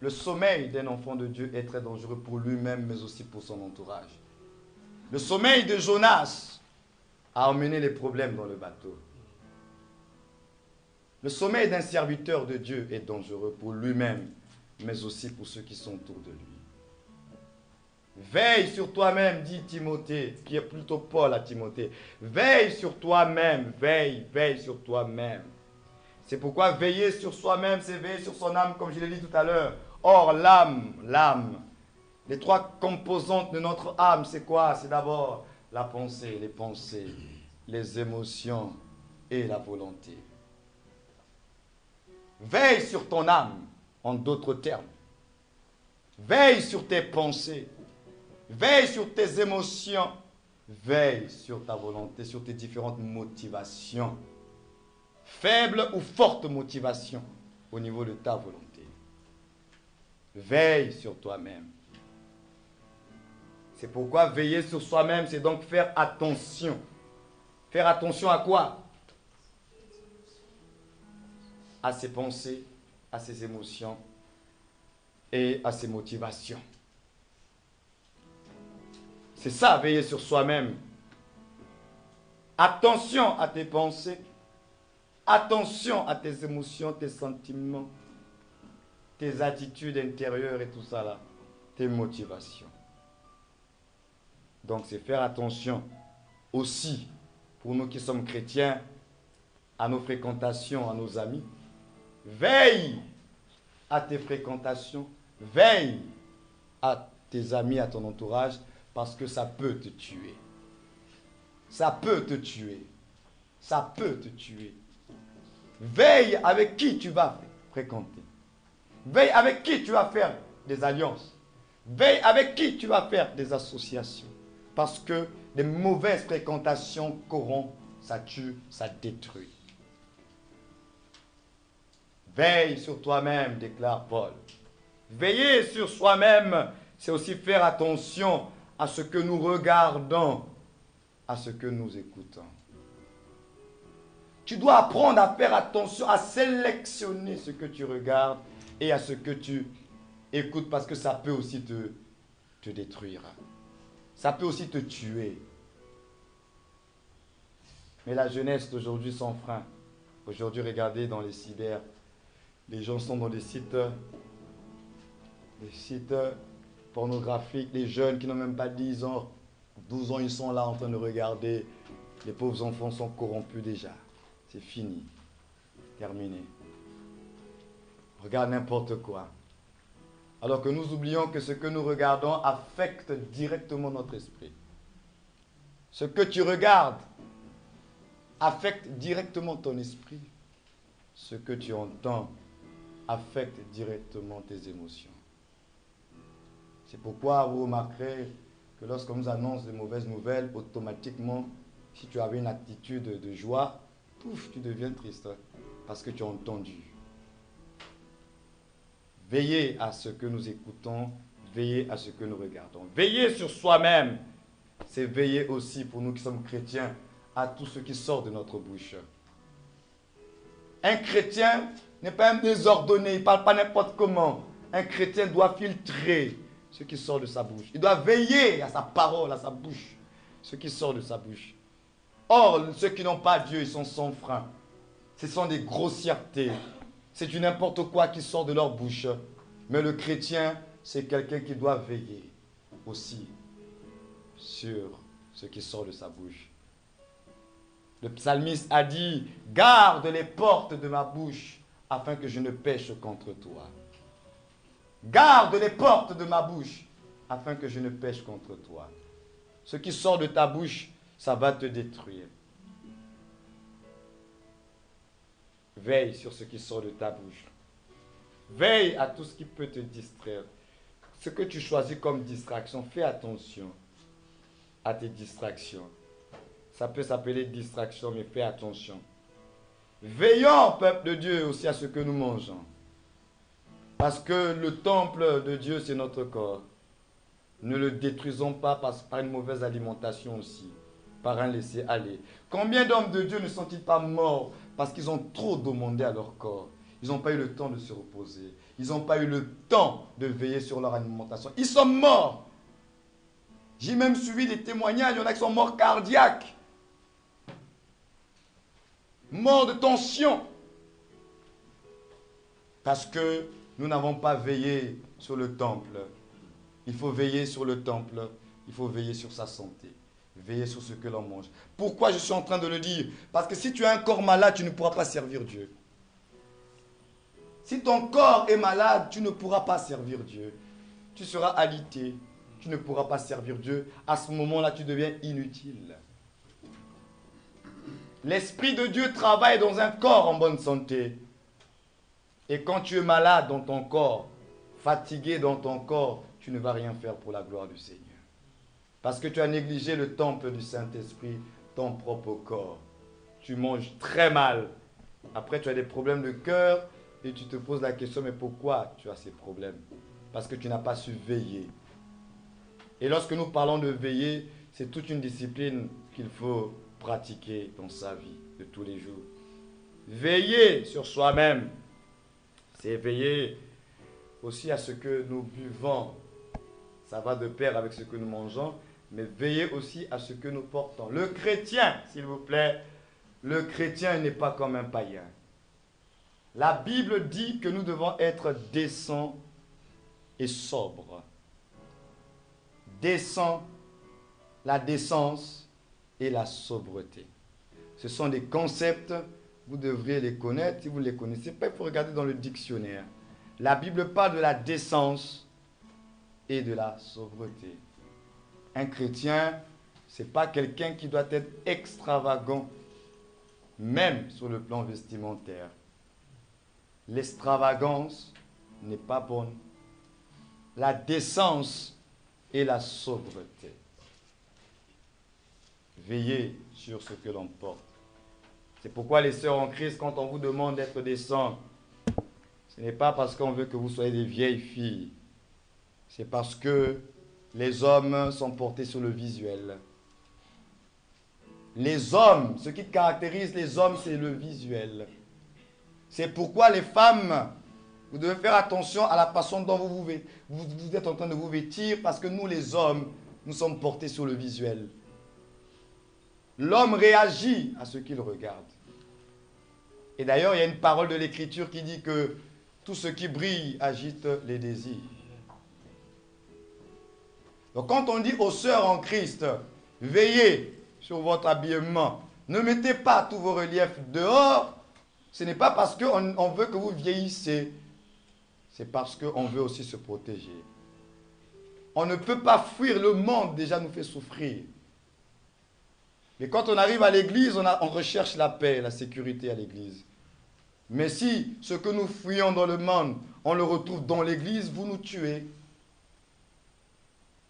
Le sommeil d'un enfant de Dieu est très dangereux pour lui-même, mais aussi pour son entourage. Le sommeil de Jonas a emmené les problèmes dans le bateau. Le sommeil d'un serviteur de Dieu est dangereux pour lui-même, mais aussi pour ceux qui sont autour de lui. Veille sur toi-même, dit Timothée, qui est plutôt Paul à Timothée. Veille sur toi-même, veille sur toi-même. C'est pourquoi veiller sur soi-même, c'est veiller sur son âme, comme je l'ai dit tout à l'heure. Or, l'âme, les trois composantes de notre âme, c'est quoi? C'est d'abord la pensée, les émotions et la volonté. Veille sur ton âme, en d'autres termes. Veille sur tes pensées. Veille sur tes émotions. Veille sur ta volonté, sur tes différentes motivations. Faible ou forte motivation au niveau de ta volonté. Veille sur toi-même. C'est pourquoi veiller sur soi-même, c'est donc faire attention. Faire attention à quoi? À ses pensées, à ses émotions et à ses motivations. C'est ça, veiller sur soi-même. Attention à tes pensées, attention à tes émotions, tes sentiments, tes attitudes intérieures et tout ça là, tes motivations. Donc c'est faire attention aussi, pour nous qui sommes chrétiens, à nos fréquentations, à nos amis. Veille à tes fréquentations, veille à tes amis, à ton entourage, parce que ça peut te tuer. Ça peut te tuer. Ça peut te tuer. Veille avec qui tu vas fréquenter. Veille avec qui tu vas faire des alliances. Veille avec qui tu vas faire des associations. Parce que les mauvaises fréquentations corrompent, ça tue, ça détruit. Veille sur toi-même, déclare Paul. Veiller sur soi-même, c'est aussi faire attention à ce que nous regardons, à ce que nous écoutons. Tu dois apprendre à faire attention, à sélectionner ce que tu regardes et à ce que tu écoutes, parce que ça peut aussi te détruire. Ça peut aussi te tuer. Mais la jeunesse d'aujourd'hui sans frein. Aujourd'hui, regardez dans les cyber, les gens sont dans des sites pornographiques, les jeunes qui n'ont même pas 10 ans, 12 ans, ils sont là en train de regarder. Les pauvres enfants sont corrompus déjà. C'est fini. Terminé. Regarde n'importe quoi. Alors que nous oublions que ce que nous regardons affecte directement notre esprit. Ce que tu regardes affecte directement ton esprit. Ce que tu entends affecte directement tes émotions. C'est pourquoi vous remarquerez que lorsqu'on nous annonce de mauvaises nouvelles, automatiquement, si tu avais une attitude de joie, pouf, tu deviens triste parce que tu as entendu. Veillez à ce que nous écoutons, veillez à ce que nous regardons. Veillez sur soi-même, c'est veiller aussi pour nous qui sommes chrétiens à tout ce qui sort de notre bouche. Un chrétien n'est pas un désordonné, il ne parle pas n'importe comment. Un chrétien doit filtrer ce qui sort de sa bouche. Il doit veiller à sa parole, à sa bouche, ce qui sort de sa bouche. Or, ceux qui n'ont pas Dieu, ils sont sans frein. Ce sont des grossièretés. C'est du n'importe quoi qui sort de leur bouche. Mais le chrétien, c'est quelqu'un qui doit veiller aussi sur ce qui sort de sa bouche. Le psalmiste a dit, garde les portes de ma bouche afin que je ne pêche contre toi. Garde les portes de ma bouche afin que je ne pêche contre toi. Ce qui sort de ta bouche, ça va te détruire. Veille sur ce qui sort de ta bouche. Veille à tout ce qui peut te distraire. Ce que tu choisis comme distraction, fais attention à tes distractions. Ça peut s'appeler distraction, mais fais attention. Veillons, peuple de Dieu, aussi à ce que nous mangeons. Parce que le temple de Dieu, c'est notre corps. Ne le détruisons pas par une mauvaise alimentation aussi, par un laisser-aller. Combien d'hommes de Dieu ne sont-ils pas morts parce qu'ils ont trop demandé à leur corps? Ils n'ont pas eu le temps de se reposer. Ils n'ont pas eu le temps de veiller sur leur alimentation. Ils sont morts. J'ai même suivi des témoignages. Il y en a qui sont morts cardiaques. Morts de tension. Parce que nous n'avons pas veillé sur le temple. Il faut veiller sur le temple. Il faut veiller sur sa santé. Veiller sur ce que l'on mange. Pourquoi je suis en train de le dire? Parce que si tu as un corps malade, tu ne pourras pas servir Dieu. Si ton corps est malade, tu ne pourras pas servir Dieu. Tu seras alité. Tu ne pourras pas servir Dieu. À ce moment-là, tu deviens inutile. L'Esprit de Dieu travaille dans un corps en bonne santé. Et quand tu es malade dans ton corps, fatigué dans ton corps, tu ne vas rien faire pour la gloire du Seigneur. Parce que tu as négligé le temple du Saint-Esprit, ton propre corps. Tu manges très mal. Après, tu as des problèmes de cœur et tu te poses la question, mais pourquoi tu as ces problèmes? Parce que tu n'as pas su veiller. Et lorsque nous parlons de veiller, c'est toute une discipline qu'il faut pratiquer dans sa vie de tous les jours. Veiller sur soi-même, c'est veiller aussi à ce que nous buvons. Ça va de pair avec ce que nous mangeons, mais veiller aussi à ce que nous portons. Le chrétien, s'il vous plaît, le chrétien n'est pas comme un païen. La Bible dit que nous devons être décents et sobres. Décent, la décence et la sobreté. Ce sont des concepts, vous devriez les connaître. Si vous ne les connaissez pas, il faut regarder dans le dictionnaire. La Bible parle de la décence et de la sobreté. Un chrétien, ce n'est pas quelqu'un qui doit être extravagant, même sur le plan vestimentaire. L'extravagance n'est pas bonne. La décence et la sobreté. Veillez sur ce que l'on porte. C'est pourquoi les sœurs en Christ, quand on vous demande d'être décent, ce n'est pas parce qu'on veut que vous soyez des vieilles filles. C'est parce que les hommes sont portés sur le visuel. Les hommes, ce qui caractérise les hommes, c'est le visuel. C'est pourquoi les femmes, vous devez faire attention à la façon dont vous êtes en train de vous vêtir, parce que nous, les hommes, nous sommes portés sur le visuel. L'homme réagit à ce qu'il regarde. Et d'ailleurs, il y a une parole de l'Écriture qui dit que tout ce qui brille agite les désirs. Donc quand on dit aux sœurs en Christ, veillez sur votre habillement, ne mettez pas tous vos reliefs dehors, ce n'est pas parce qu'on veut que vous vieillissez, c'est parce qu'on veut aussi se protéger. On ne peut pas fuir, le monde déjà nous fait souffrir. Mais quand on arrive à l'église, on recherche la paix, la sécurité à l'église. Mais si ce que nous fuyons dans le monde, on le retrouve dans l'église, vous nous tuez.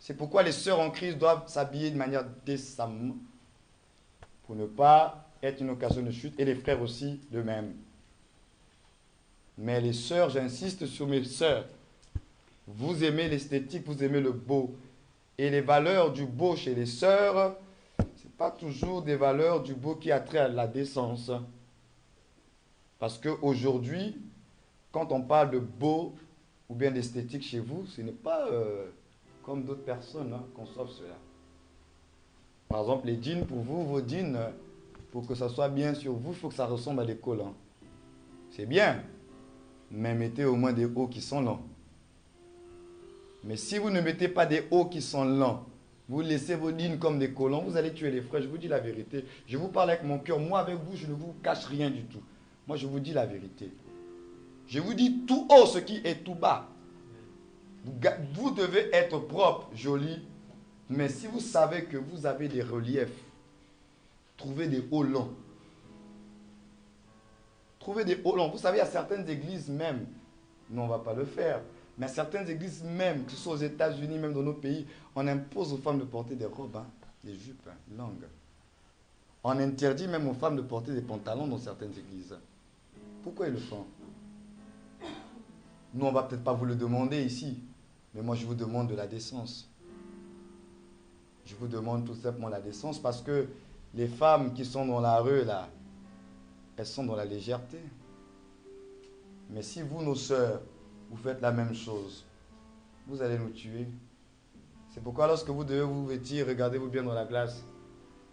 C'est pourquoi les sœurs en Christ doivent s'habiller de manière décemment pour ne pas être une occasion de chute, et les frères aussi de même. Mais les sœurs, j'insiste sur mes sœurs, vous aimez l'esthétique, vous aimez le beau. Et les valeurs du beau chez les sœurs, ce n'est pas toujours des valeurs du beau qui a trait à la décence. Parce qu'aujourd'hui, quand on parle de beau ou bien d'esthétique chez vous, ce n'est pas comme d'autres personnes conçoivent cela. Par exemple, les jeans, pour vous, vos jeans, pour que ça soit bien sur vous, il faut que ça ressemble à des collants. C'est bien, mais mettez au moins des hauts qui sont longs. Mais si vous ne mettez pas des hauts qui sont longs, vous laissez vos jeans comme des collants, vous allez tuer les frères. Je vous dis la vérité. Je vous parle avec mon cœur. Moi, avec vous, je ne vous cache rien du tout. Moi, je vous dis la vérité. Je vous dis tout haut ce qui est tout bas. Vous devez être propre, joli. Mais si vous savez que vous avez des reliefs, trouvez des hauts longs. Trouvez des hauts longs. Vous savez, il y a certaines églises même, nous on ne va pas le faire, mais à certaines églises même, que ce soit aux États-Unis, même dans nos pays, on impose aux femmes de porter des robes, des jupes longues. On interdit même aux femmes de porter des pantalons dans certaines églises. Pourquoi ils le font? Nous, on ne va peut-être pas vous le demander ici, mais moi je vous demande de la décence. Je vous demande tout simplement la décence parce que les femmes qui sont dans la rue, là, elles sont dans la légèreté. Mais si vous, nos sœurs, vous faites la même chose, vous allez nous tuer. C'est pourquoi lorsque vous devez vous vêtir, regardez-vous bien dans la glace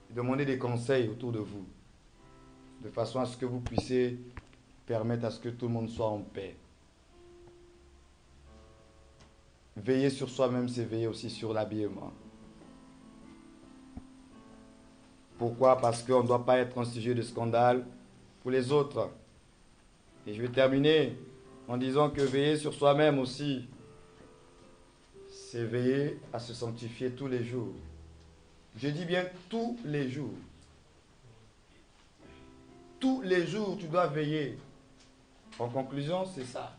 et demandez des conseils autour de vous, de façon à ce que vous puissiez permettre à ce que tout le monde soit en paix. Veiller sur soi-même, c'est veiller aussi sur l'habillement. Pourquoi? Parce qu'on ne doit pas être un sujet de scandale pour les autres. Et je vais terminer en disant que veiller sur soi-même aussi, c'est veiller à se sanctifier tous les jours. Je dis bien tous les jours. Tous les jours, tu dois veiller. En conclusion, c'est ça,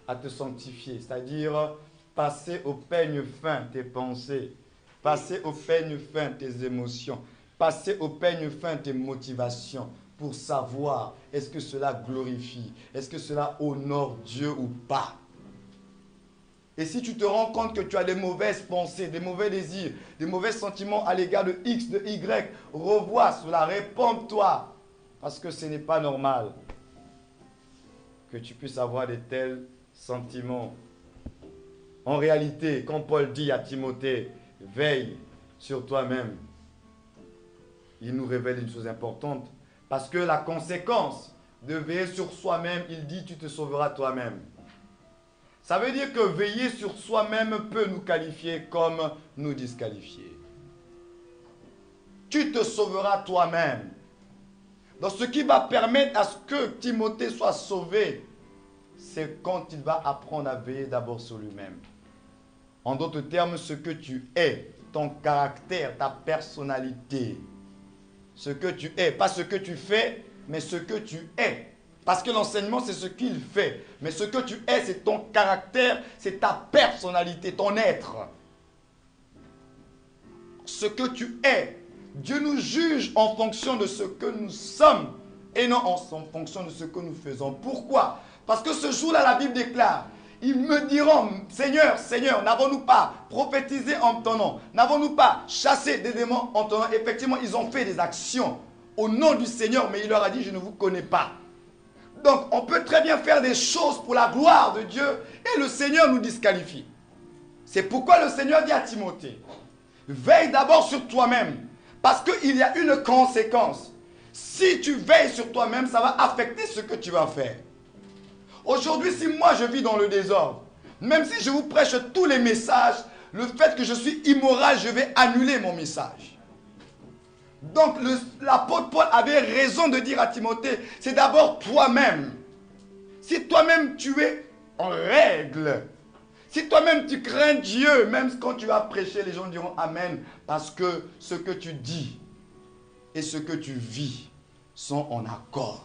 à te sanctifier, c'est-à-dire passer au peigne fin tes pensées, passer au peigne fin tes émotions, passer au peigne fin tes motivations pour savoir est-ce que cela glorifie, est-ce que cela honore Dieu ou pas. Et si tu te rends compte que tu as des mauvaises pensées, des mauvais désirs, des mauvais sentiments à l'égard de X, de Y, revois cela, réponds-toi. Parce que ce n'est pas normal que tu puisses avoir de tels sentiments. En réalité, quand Paul dit à Timothée, veille sur toi-même, il nous révèle une chose importante. Parce que la conséquence de veiller sur soi-même, il dit, tu te sauveras toi-même. Ça veut dire que veiller sur soi-même peut nous qualifier comme nous disqualifier. Tu te sauveras toi-même. Donc ce qui va permettre à ce que Timothée soit sauvé, c'est quand il va apprendre à veiller d'abord sur lui-même. En d'autres termes, ce que tu es, ton caractère, ta personnalité. Ce que tu es, pas ce que tu fais, mais ce que tu es. Parce que l'enseignement, c'est ce qu'il fait. Mais ce que tu es, c'est ton caractère, c'est ta personnalité, ton être. Ce que tu es. Dieu nous juge en fonction de ce que nous sommes et non en fonction de ce que nous faisons. Pourquoi? Parce que ce jour-là, la Bible déclare, ils me diront, Seigneur, Seigneur, n'avons-nous pas prophétisé en ton nom? N'avons-nous pas chassé des démons en ton nom? Effectivement, ils ont fait des actions au nom du Seigneur, mais il leur a dit, je ne vous connais pas. Donc, on peut très bien faire des choses pour la gloire de Dieu et le Seigneur nous disqualifie. C'est pourquoi le Seigneur dit à Timothée, veille d'abord sur toi-même, parce qu'il y a une conséquence. Si tu veilles sur toi-même, ça va affecter ce que tu vas faire. Aujourd'hui, si moi je vis dans le désordre, même si je vous prêche tous les messages, le fait que je suis immoral, je vais annuler mon message. Donc l'apôtre Paul avait raison de dire à Timothée, c'est d'abord toi-même. Si toi-même tu es en règle, si toi-même tu crains Dieu, même quand tu vas prêcher, les gens diront Amen, parce que ce que tu dis et ce que tu vis sont en accord.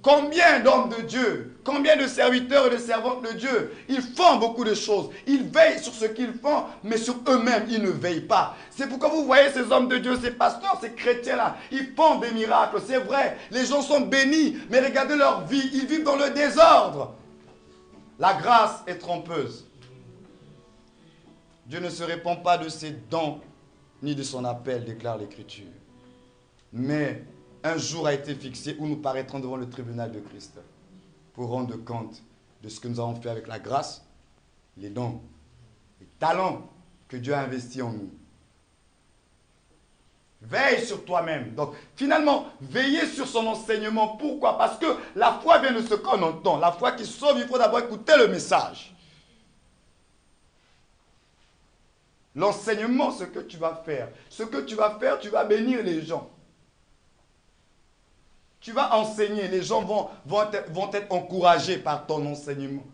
Combien d'hommes de Dieu, combien de serviteurs et de servantes de Dieu, ils font beaucoup de choses. Ils veillent sur ce qu'ils font, mais sur eux-mêmes, ils ne veillent pas. C'est pourquoi vous voyez ces hommes de Dieu, ces pasteurs, ces chrétiens-là, ils font des miracles, c'est vrai. Les gens sont bénis, mais regardez leur vie, ils vivent dans le désordre. La grâce est trompeuse. Dieu ne se répand pas de ses dons, ni de son appel, déclare l'Écriture. Mais un jour a été fixé où nous paraîtrons devant le tribunal de Christ pour rendre compte de ce que nous avons fait avec la grâce, les dons, les talents que Dieu a investis en nous. Veille sur toi-même. Donc, finalement, veiller sur son enseignement. Pourquoi? Parce que la foi vient de ce qu'on entend. La foi qui sauve, il faut d'abord écouter le message. L'enseignement, ce que tu vas faire. Ce que tu vas faire, tu vas bénir les gens. Tu vas enseigner, les gens vont être encouragés par ton enseignement.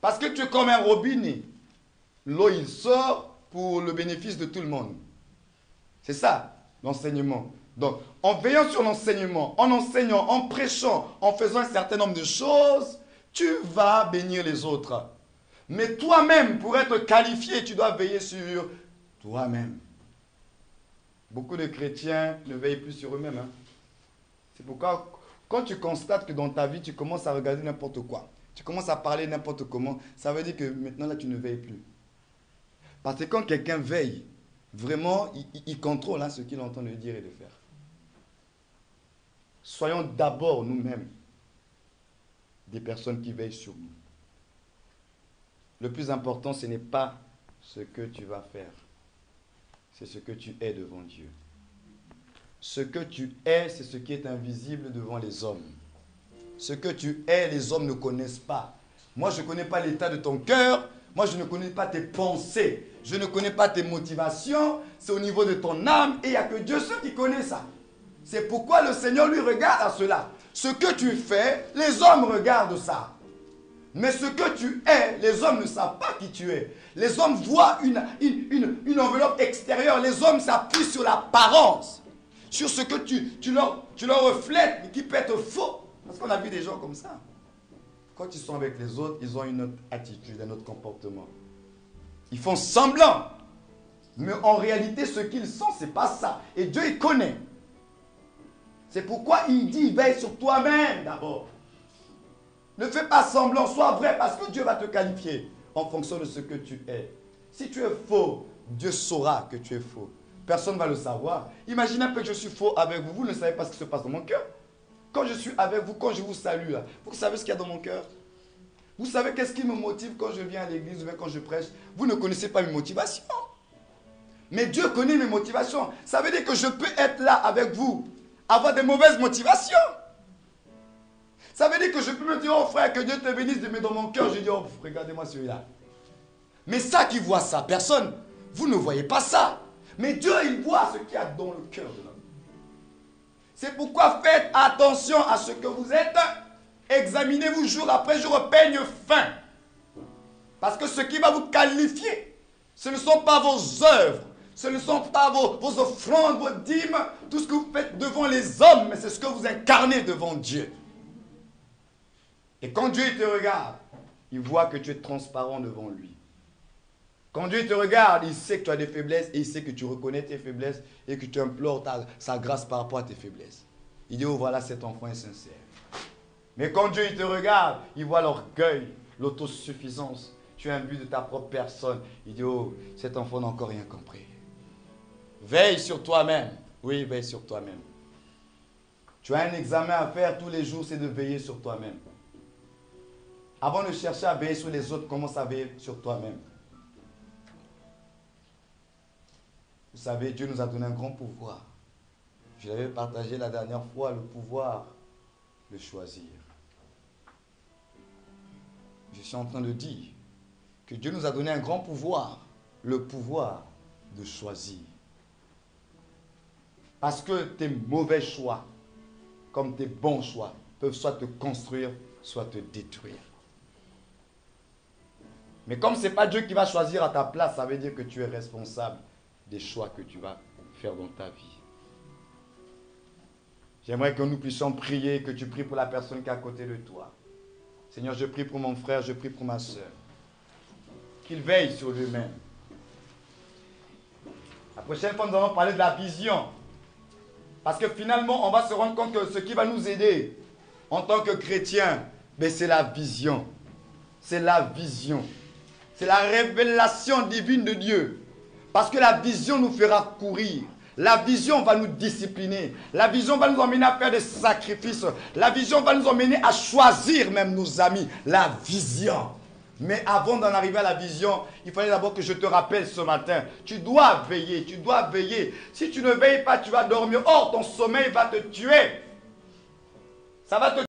Parce que tu es comme un robinet. L'eau, il sort pour le bénéfice de tout le monde. C'est ça, l'enseignement. Donc, en veillant sur l'enseignement, en enseignant, en prêchant, en faisant un certain nombre de choses, tu vas bénir les autres. Mais toi-même, pour être qualifié, tu dois veiller sur toi-même. Beaucoup de chrétiens ne veillent plus sur eux-mêmes. C'est pourquoi, quand tu constates que dans ta vie, tu commences à regarder n'importe quoi, tu commences à parler n'importe comment, ça veut dire que maintenant, là, tu ne veilles plus. Parce que quand quelqu'un veille, vraiment, il contrôle ce qu'il entend de dire et de faire. Soyons d'abord nous-mêmes des personnes qui veillent sur nous. Le plus important, ce n'est pas ce que tu vas faire. C'est ce que tu es devant Dieu. Ce que tu es, c'est ce qui est invisible devant les hommes. Ce que tu es, les hommes ne connaissent pas. Moi, je ne connais pas l'état de ton cœur. Moi, je ne connais pas tes pensées. Je ne connais pas tes motivations. C'est au niveau de ton âme. Et il n'y a que Dieu seul qui connaît ça. C'est pourquoi le Seigneur, lui, regarde à cela. Ce que tu fais, les hommes regardent ça. Mais ce que tu es, les hommes ne savent pas qui tu es. Les hommes voient une enveloppe extérieure. Les hommes s'appuient sur l'apparence. Sur ce que tu leur reflètes, mais qui peut être faux. Parce qu'on a vu des gens comme ça. Quand ils sont avec les autres, ils ont une autre attitude, un autre comportement. Ils font semblant. Mais en réalité, ce qu'ils sont, ce n'est pas ça. Et Dieu, il connaît. C'est pourquoi il dit, veille sur toi-même d'abord. Ne fais pas semblant, sois vrai, parce que Dieu va te qualifier en fonction de ce que tu es. Si tu es faux, Dieu saura que tu es faux. Personne ne va le savoir. Imaginez un peu que je suis faux avec vous, vous ne savez pas ce qui se passe dans mon cœur. Quand je suis avec vous, quand je vous salue, là, vous savez ce qu'il y a dans mon cœur? Vous savez qu'est-ce qui me motive quand je viens à l'église ou bien quand je prêche? Vous ne connaissez pas mes motivations. Mais Dieu connaît mes motivations. Ça veut dire que je peux être là avec vous, avoir des mauvaises motivations. Ça veut dire que je peux me dire, oh frère, que Dieu te bénisse, mais dans mon cœur, je dis, oh, regardez-moi celui-là. Mais ça qui voit ça, personne, vous ne voyez pas ça. Mais Dieu, il voit ce qu'il y a dans le cœur de l'homme. C'est pourquoi faites attention à ce que vous êtes. Examinez-vous jour après jour, peigne fin. Parce que ce qui va vous qualifier, ce ne sont pas vos œuvres, ce ne sont pas vos offrandes, vos dîmes, tout ce que vous faites devant les hommes, mais c'est ce que vous incarnez devant Dieu. Et quand Dieu te regarde, il voit que tu es transparent devant lui. Quand Dieu te regarde, il sait que tu as des faiblesses et il sait que tu reconnais tes faiblesses et que tu implores sa grâce par rapport à tes faiblesses. Il dit, oh voilà, cet enfant est sincère. Mais quand Dieu il te regarde, il voit l'orgueil, l'autosuffisance. Tu es imbu de ta propre personne. Il dit, oh, cet enfant n'a encore rien compris. Veille sur toi-même. Oui, veille sur toi-même. Tu as un examen à faire tous les jours, c'est de veiller sur toi-même. Avant de chercher à veiller sur les autres, commence à veiller sur toi-même. Vous savez, Dieu nous a donné un grand pouvoir. Je l'avais partagé la dernière fois, le pouvoir de choisir. Je suis en train de dire que Dieu nous a donné un grand pouvoir, le pouvoir de choisir. Parce que tes mauvais choix, comme tes bons choix, peuvent soit te construire, soit te détruire. Mais comme ce n'est pas Dieu qui va choisir à ta place, ça veut dire que tu es responsable des choix que tu vas faire dans ta vie. J'aimerais que nous puissions prier, que tu pries pour la personne qui est à côté de toi. Seigneur, je prie pour mon frère, je prie pour ma soeur. Qu'il veille sur lui-même. La prochaine fois, nous allons parler de la vision. Parce que finalement, on va se rendre compte que ce qui va nous aider en tant que chrétiens, c'est la vision. C'est la vision. C'est la révélation divine de Dieu. Parce que la vision nous fera courir. La vision va nous discipliner. La vision va nous emmener à faire des sacrifices. La vision va nous emmener à choisir même nos amis. La vision. Mais avant d'en arriver à la vision, il fallait d'abord que je te rappelle ce matin. Tu dois veiller, tu dois veiller. Si tu ne veilles pas, tu vas dormir. Or, ton sommeil va te tuer. Ça va te